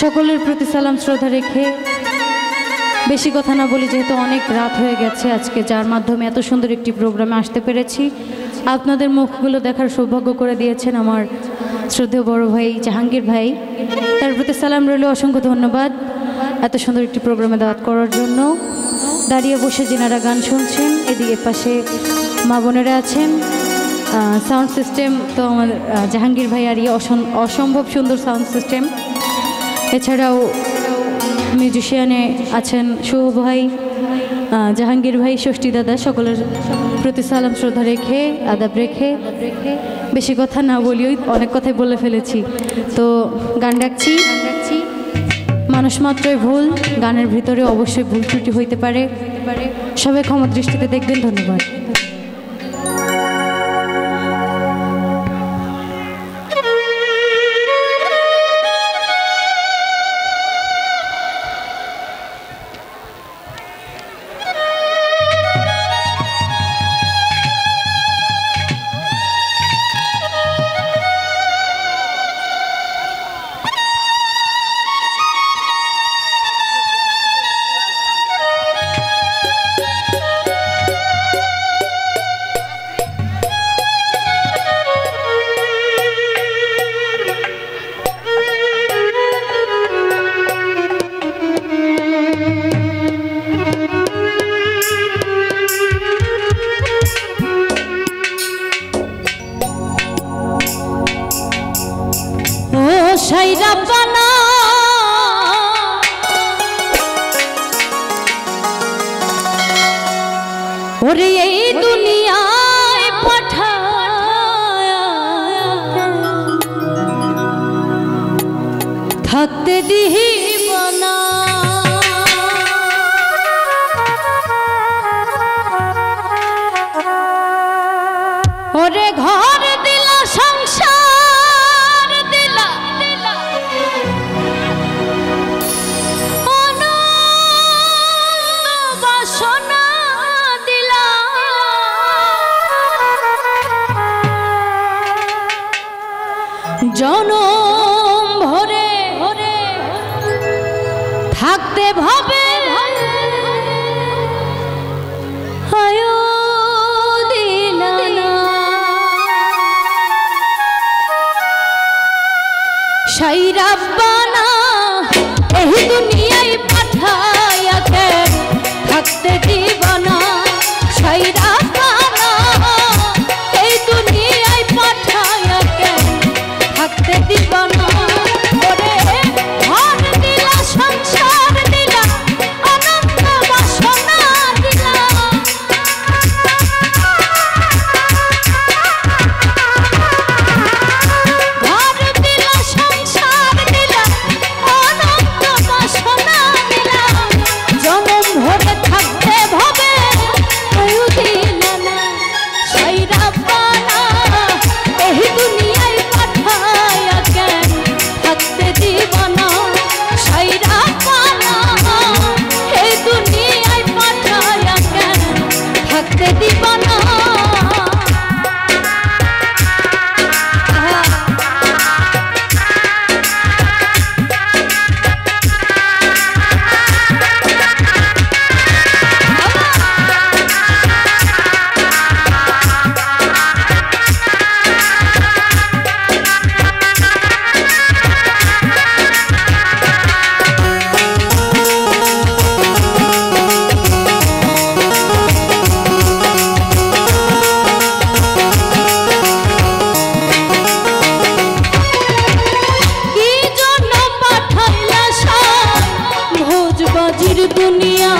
সকলের প্রতি সালাম শ্রদ্ধা রেখে বেশি কথা না বলি, যেহেতু অনেক রাত হয়ে গেছে আজকে, যার মাধ্যমে এত সুন্দর একটি প্রোগ্রামে আসতে পেরেছি। আপনাদের মুখগুলো দেখার সৌভাগ্য করে দিয়েছেন আমার শ্রদ্ধেয় বড় ভাই জাহাঙ্গীর ভাই, তার প্রতি সালাম রইল। অসংখ্য ধন্যবাদ এত সুন্দর একটি প্রোগ্রামে দাওয়াত করার জন্য। দাঁড়িয়ে বসে যিনারা গান শুনছেন, এদিকে পাশে মা বোনেরা আছেন। সাউন্ড সিস্টেম তো আমার জাহাঙ্গীর ভাই আর অসম্ভব সুন্দর সাউন্ড সিস্টেম। এছাড়াও মিউজিশিয়ানে আছেন শুভ ভাই, জাহাঙ্গীর ভাই, ষষ্ঠী দাদা। সকলের প্রতি সালাম শ্রদ্ধা রেখে আদাব রেখে বেশি কথা না বলিও, অনেক কথাই বলে ফেলেছি। তো গান ডাকছি। মানুষ মাত্রই ভুল, গানের ভিতরে অবশ্যই ভুল ত্রুটি হইতে পারে, সবাই ক্ষমা দৃষ্টিতে দেখবেন। ধন্যবাদ। সাইরাবানা ওরে এই দুনিয়ায় পাঠায় থাকতে দিহিব না। ওরে ঘর দিলা, সংসার দিলা, বাসনা দিলা, জনম ভরে থাকতে ভাবে সাইরাবানা এই দুনিয়ায় পাঠায়া থাকতে দিব না। সাইরাবানা এই দুনিয়ায় পাঠায়া থাকতে দিব না। ওরে ঘর দিলা, সংসার দিলা, অনন্ত বাসনা দিলা, ঘর দিলা, সংসার দিলা, অনন্ত বাসনা দিলা, জনম ভরে থাকতে ভাবে কেউ দিলা না। সাইরাবানা এই দুনিয়ায় পাঠায়া থাকতে দিব না। সাইরাবানা এই দুনিয়ায় পাঠায়া থাকতে দিব না। দুনিয়া